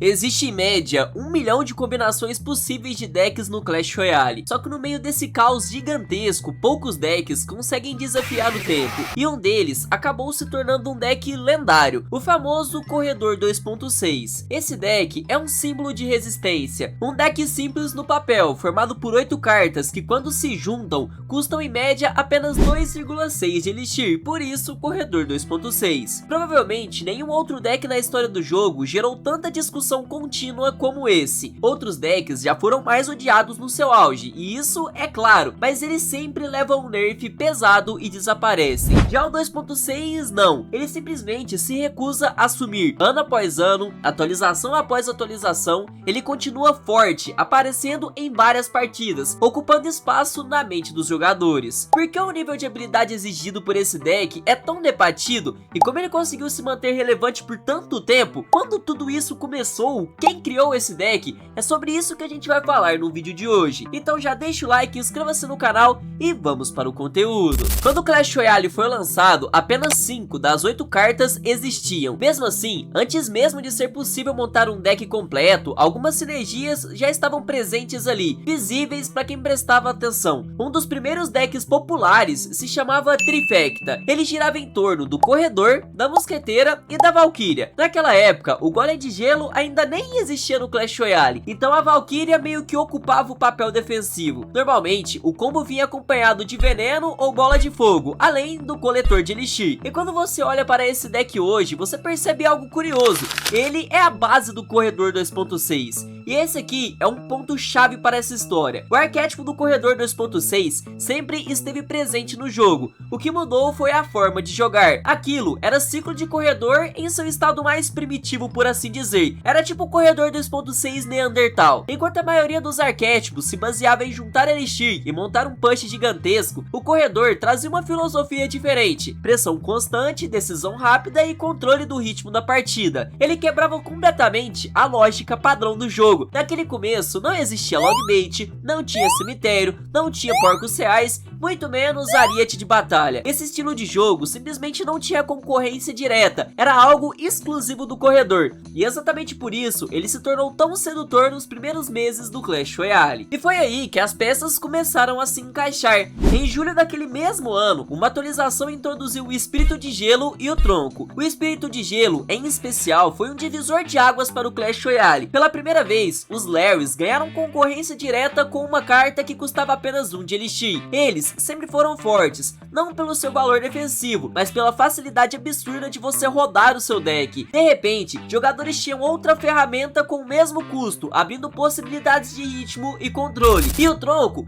Existe em média 1 milhão de combinações possíveis de decks no Clash Royale, só que no meio desse caos gigantesco, poucos decks conseguem desafiar o tempo, e um deles acabou se tornando um deck lendário, o famoso Corredor 2.6. Esse deck é um símbolo de resistência, um deck simples no papel, formado por 8 cartas que quando se juntam, custam em média apenas 2,6 de Elixir, por isso Corredor 2.6. Provavelmente nenhum outro deck na história do jogo gerou tanta discussão contínua como esse. Outros decks já foram mais odiados no seu auge, e isso é claro, mas eles sempre levam um nerf pesado e desaparecem. Já o 2.6 não, ele simplesmente se recusa a sumir. Ano após ano, atualização após atualização, ele continua forte, aparecendo em várias partidas, ocupando espaço na mente dos jogadores. Porque o nível de habilidade exigido por esse deck é tão debatido, e como ele conseguiu se manter relevante por tanto tempo, quando tudo isso começou, quem criou esse deck, é sobre isso que a gente vai falar no vídeo de hoje. Então já deixa o like, inscreva-se no canal e vamos para o conteúdo. Quando o Clash Royale foi lançado, apenas 5 das 8 cartas existiam. Mesmo assim, antes mesmo de ser possível montar um deck completo, algumas sinergias já estavam presentes ali, visíveis para quem prestava atenção. Um dos primeiros decks populares se chamava Trifecta. Ele girava em torno do Corredor, da Mosqueteira e da Valkyria. Naquela época, o Golem de Gelo ainda nem existia no Clash Royale, então a Valkyria meio que ocupava o papel defensivo. Normalmente, o combo vinha acompanhado de veneno ou bola de fogo, além do coletor de Elixir. E quando você olha para esse deck hoje, você percebe algo curioso. Ele é a base do Corredor 2.6. E esse aqui é um ponto chave para essa história. O arquétipo do Corredor 2.6 sempre esteve presente no jogo. O que mudou foi a forma de jogar. Aquilo era ciclo de corredor em seu estado mais primitivo, por assim dizer. Era tipo o Corredor 2.6 Neandertal. Enquanto a maioria dos arquétipos se baseava em juntar Elixir e montar um punch gigantesco, o Corredor trazia uma filosofia diferente. Pressão constante, decisão rápida e controle do ritmo da partida. Ele quebrava completamente a lógica padrão do jogo. Naquele começo não existia logbait, não tinha cemitério, não tinha porcos reais, muito menos ariete de batalha. Esse estilo de jogo simplesmente não tinha concorrência direta, era algo exclusivo do Corredor. E exatamente por isso ele se tornou tão sedutor nos primeiros meses do Clash Royale. E foi aí que as peças começaram a se encaixar. Em julho daquele mesmo ano, uma atualização introduziu o Espírito de Gelo e o Tronco. O Espírito de Gelo, em especial, foi um divisor de águas para o Clash Royale. Pela primeira vez, os Larrys ganharam concorrência direta com uma carta que custava apenas 1 de Elixir. Eles sempre foram fortes, não pelo seu valor defensivo, mas pela facilidade absurda de você rodar o seu deck. De repente, jogadores tinham outra ferramenta com o mesmo custo, abrindo possibilidades de ritmo e controle. E o Tronco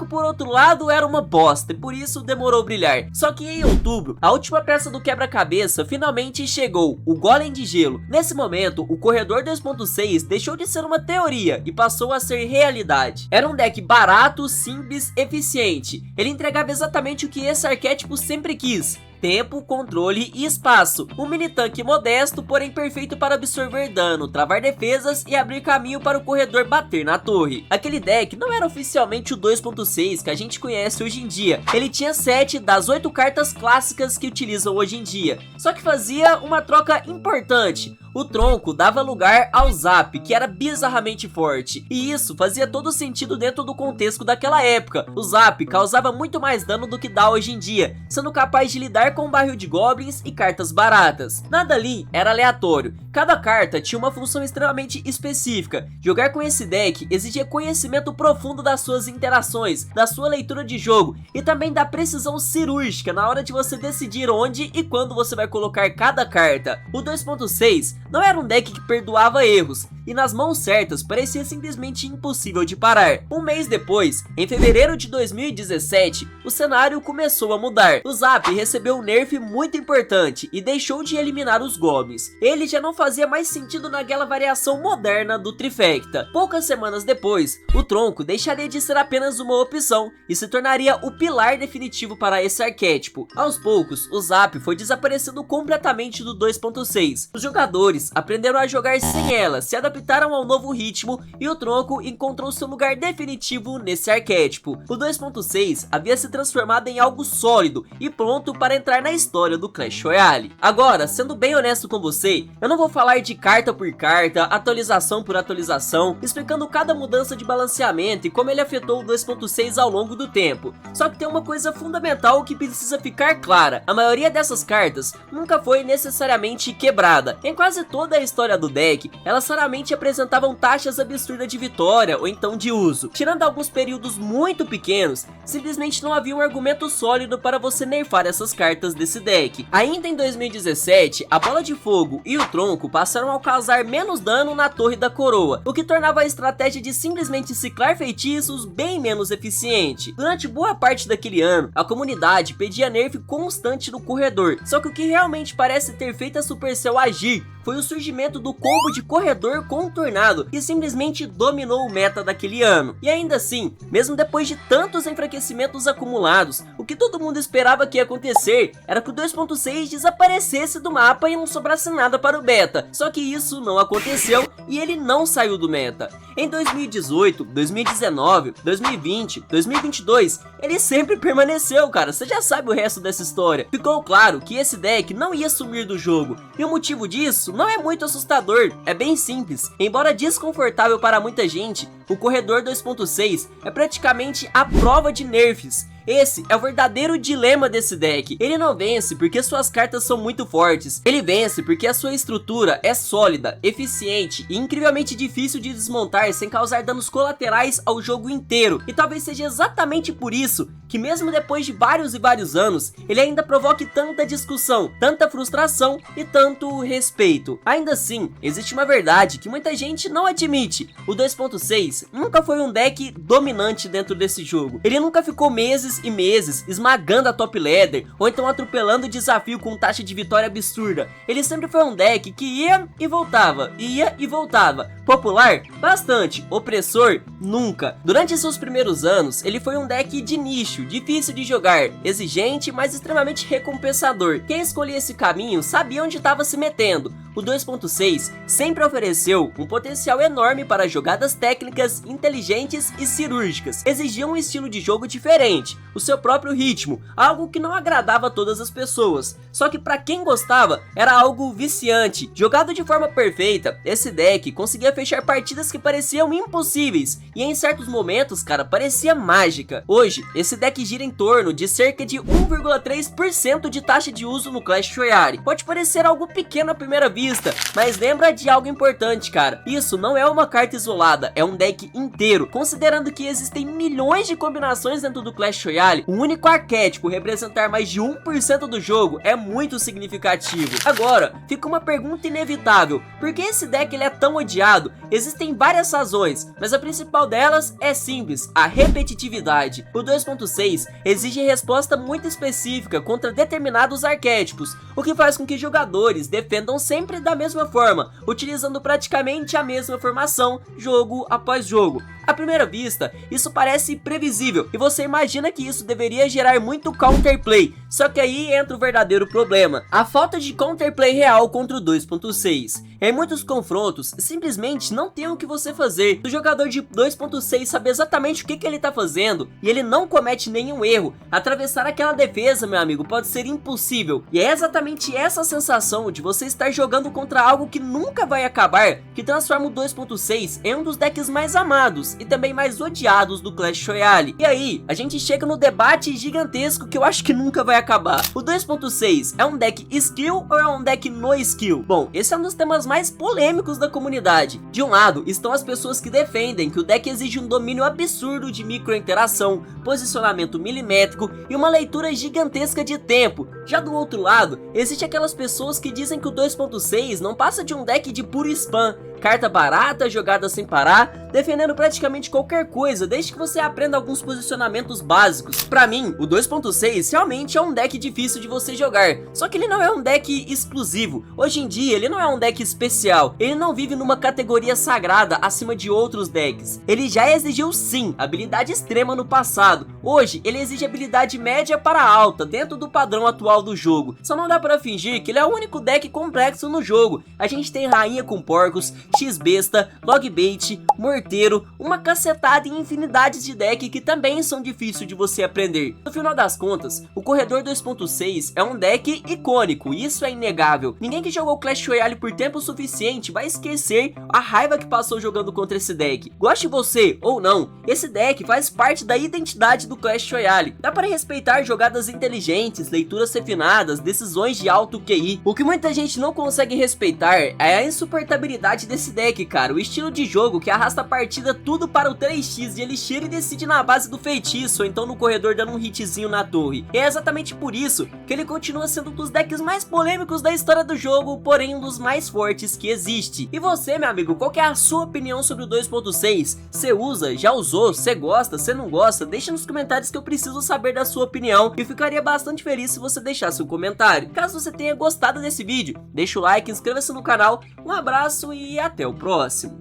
por outro lado era uma bosta, e por isso demorou a brilhar. Só que em outubro, a última peça do quebra-cabeça finalmente chegou, o Golem de Gelo. Nesse momento, o Corredor 2.6 deixou de ser uma teoria e passou a ser realidade. Era um deck barato, simples, eficiente. Ele entregava exatamente o que esse arquétipo sempre quis: tempo, controle e espaço. Um mini tanque modesto, porém perfeito para absorver dano, travar defesas e abrir caminho para o corredor bater na torre. Aquele deck não era oficialmente o 2.6 que a gente conhece hoje em dia. Ele tinha 7 das 8 cartas clássicas que utilizam hoje em dia. Só que fazia uma troca importante. O Tronco dava lugar ao Zap, que era bizarramente forte, e isso fazia todo sentido dentro do contexto daquela época. O Zap causava muito mais dano do que dá hoje em dia, sendo capaz de lidar com um barril de goblins e cartas baratas. Nada ali era aleatório, cada carta tinha uma função extremamente específica. Jogar com esse deck exigia conhecimento profundo das suas interações, da sua leitura de jogo e também da precisão cirúrgica na hora de você decidir onde e quando você vai colocar cada carta. O 2.6 não era um deck que perdoava erros, e nas mãos certas parecia simplesmente impossível de parar. Um mês depois, em fevereiro de 2017, o cenário começou a mudar. O Zap recebeu um nerf muito importante e deixou de eliminar os goblins. Ele já não fazia mais sentido naquela variação moderna do Trifecta. Poucas semanas depois, o Tronco deixaria de ser apenas uma opção e se tornaria o pilar definitivo para esse arquétipo. Aos poucos, o Zap foi desaparecendo completamente do 2.6. Os jogadores aprenderam a jogar sem ela, se adaptaram ao novo ritmo e o Tronco encontrou seu lugar definitivo nesse arquétipo. O 2.6 havia se transformado em algo sólido e pronto para entrar entrar na história do Clash Royale. Agora, sendo bem honesto com você, eu não vou falar de carta por carta, atualização por atualização, explicando cada mudança de balanceamento e como ele afetou o 2.6 ao longo do tempo. Só que tem uma coisa fundamental que precisa ficar clara: a maioria dessas cartas nunca foi necessariamente quebrada. Em quase toda a história do deck, elas raramente apresentavam taxas absurdas de vitória ou então de uso. Tirando alguns períodos muito pequenos, simplesmente não havia um argumento sólido para você nerfar essas cartas desse deck. Ainda em 2017, a bola de fogo e o tronco passaram a causar menos dano na torre da coroa, o que tornava a estratégia de simplesmente ciclar feitiços bem menos eficiente. Durante boa parte daquele ano, a comunidade pedia nerf constante no corredor, só que o que realmente parece ter feito a Supercell agir foi o surgimento do combo de corredor com tornado, que simplesmente dominou o meta daquele ano. E ainda assim, mesmo depois de tantos enfraquecimentos acumulados, o que todo mundo esperava que ia acontecer era que o 2.6 desaparecesse do mapa e não sobrasse nada para o beta. Só que isso não aconteceu e ele não saiu do meta. Em 2018, 2019, 2020, 2022, ele sempre permaneceu, cara. Você já sabe o resto dessa história. Ficou claro que esse deck não ia sumir do jogo, e o motivo disso não é muito assustador, é bem simples. Embora desconfortável para muita gente, o corredor 2.6 é praticamente a prova de nerfs. Esse é o verdadeiro dilema desse deck. Ele não vence porque suas cartas são muito fortes. Ele vence porque a sua estrutura é sólida, eficiente e incrivelmente difícil de desmontar sem causar danos colaterais ao jogo inteiro. E talvez seja exatamente por isso que, mesmo depois de vários e vários anos, ele ainda provoque tanta discussão, tanta frustração e tanto respeito. Ainda assim, existe uma verdade que muita gente não admite: o 2.6 nunca foi um deck dominante dentro desse jogo. Ele nunca ficou meses e meses esmagando a top ladder ou então atropelando o desafio com taxa de vitória absurda. Ele sempre foi um deck que ia e voltava, ia e voltava. Popular? Bastante. Opressor? Nunca. Durante seus primeiros anos, ele foi um deck de nicho, difícil de jogar, exigente, mas extremamente recompensador. Quem escolhia esse caminho sabia onde estava se metendo. O 2.6 sempre ofereceu um potencial enorme para jogadas técnicas, inteligentes e cirúrgicas. Exigia um estilo de jogo diferente, o seu próprio ritmo, algo que não agradava a todas as pessoas. Só que para quem gostava, era algo viciante. Jogado de forma perfeita, esse deck conseguia fechar partidas que pareciam impossíveis, e em certos momentos, cara, parecia mágica. Hoje, esse deck gira em torno de cerca de 1,3% de taxa de uso no Clash Royale. Pode parecer algo pequeno à primeira vista, mas lembra de algo importante, cara. Isso não é uma carta isolada, é um deck inteiro. Considerando que existem milhões de combinações dentro do Clash Royale, o único arquétipo representar mais de 1% do jogo é muito significativo. Agora, fica uma pergunta inevitável: por que esse deck ele é tão odiado? Existem várias razões, mas a principal delas é simples: a repetitividade. O 2.6 exige resposta muito específica contra determinados arquétipos, o que faz com que jogadores defendam sempre da mesma forma, utilizando praticamente a mesma formação, jogo após jogo. À primeira vista, isso parece previsível, e você imagina que isso deveria gerar muito counterplay, só que aí entra o verdadeiro problema: a falta de counterplay real contra o 2.6. Em muitos confrontos, simplesmente não tem o que você fazer. O jogador de 2.6 sabe exatamente o que ele tá fazendo, e ele não comete nenhum erro. Atravessar aquela defesa, meu amigo, pode ser impossível. E é exatamente essa sensação de você estar jogando contra algo que nunca vai acabar que transforma o 2.6 em um dos decks mais amados e também mais odiados do Clash Royale. E aí, a gente chega no debate gigantesco que eu acho que nunca vai acabar: o 2.6 é um deck skill ou é um deck no skill? Bom, esse é um dos temas mais polêmicos da comunidade. De um lado estão as pessoas que defendem que o deck exige um domínio absurdo de microinteração, posicionamento milimétrico e uma leitura gigantesca de tempo. Já do outro lado, existe aquelas pessoas que dizem que o 2.6 não passa de um deck de puro spam, carta barata, jogada sem parar, defendendo praticamente qualquer coisa, desde que você aprenda alguns posicionamentos básicos. Pra mim, o 2.6 realmente é um deck difícil de você jogar, só que ele não é um deck exclusivo. Hoje em dia, ele não é um deck especial, ele não vive numa categoria sagrada acima de outros decks. Ele já exigiu sim habilidade extrema no passado, hoje ele exige habilidade média para alta, dentro do padrão atual do jogo. Só não dá pra fingir que ele é o único deck complexo no jogo. A gente tem rainha com porcos, X-Besta, Logbait, Morteiro, uma cacetada e infinidades de deck que também são difíceis de você aprender. No final das contas, o Corredor 2.6 é um deck icônico, isso é inegável. Ninguém que jogou Clash Royale por tempo suficiente vai esquecer a raiva que passou jogando contra esse deck. Goste você ou não, esse deck faz parte da identidade do Clash Royale. Dá para respeitar jogadas inteligentes, leituras refinadas, decisões de alto QI. O que muita gente não consegue respeitar é a insuportabilidade desse deck, cara. O estilo de jogo que arrasta a partida tudo para o 3x de Elixir e decide na base do feitiço, ou então no corredor dando um hitzinho na torre. E é exatamente por isso que ele continua sendo um dos decks mais polêmicos da história do jogo, porém um dos mais fortes que existe. E você, meu amigo, qual que é a sua opinião sobre o 2.6? Você usa? Já usou? Você gosta? Você não gosta? Deixa nos comentários que eu preciso saber da sua opinião e ficaria bastante feliz se você deixasse um comentário. Caso você tenha gostado desse vídeo, deixa o like, inscreva-se no canal, um abraço e até o próximo.